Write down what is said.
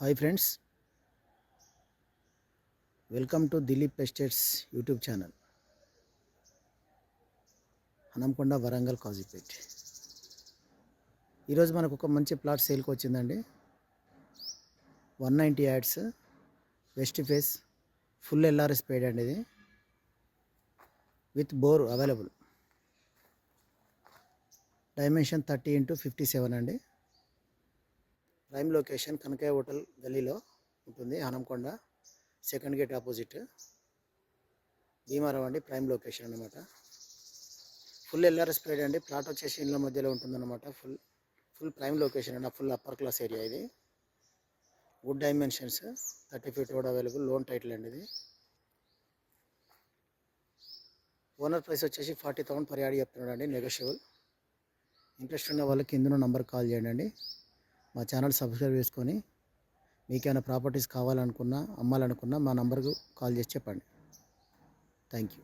Hi friends, welcome to Dilip estates YouTube channel. Hanamkonda, Warangal, Kazipet. ఈరోజు మనకు ఒక మంచి ప్లాట్ సేల్కి వచ్చిందండి. 190 ads, west face, full LRS పేడ్ అండి. ఇది with bore available. Dimension 30x57 అండి. ప్రైమ్ లొకేషన్ కనకయ్య హోటల్ గల్లీలో ఉంటుంది, Hanamkonda. Second gate opposite, Bhimarao అండి. ప్రైమ్ లొకేషన్ అనమాట. ఫుల్ ఎల్ఆర్ఎస్ స్ప్రేడ్ అండి. ప్లాట్ వచ్చేసి ఇండ్ల మధ్యలో ఉంటుందన్నమాట. ఫుల్ ప్రైమ్ లొకేషన్ అండి. ఫుల్ అప్పర్ క్లాస్ ఏరియా ఇది. Good dimensions, 30 feet road available. Loan title అండి ఇది. ఓనర్ ప్రైస్ వచ్చేసి 40,000 పర్ యార్డ్ చెప్తున్నాడు అండి, నెగోషియబుల్. ఇంట్రెస్ట్ ఉన్న వాళ్ళకి కింద నంబర్ కాల్ చేయండి అండి. మా ఛానల్ సబ్స్క్రైబ్ చేసుకొని మీకేమైనా ప్రాపర్టీస్ కావాలనుకున్నా, అమ్మాలనుకున్నా మా నంబర్కు కాల్ చేసి చెప్పండి. Thank you.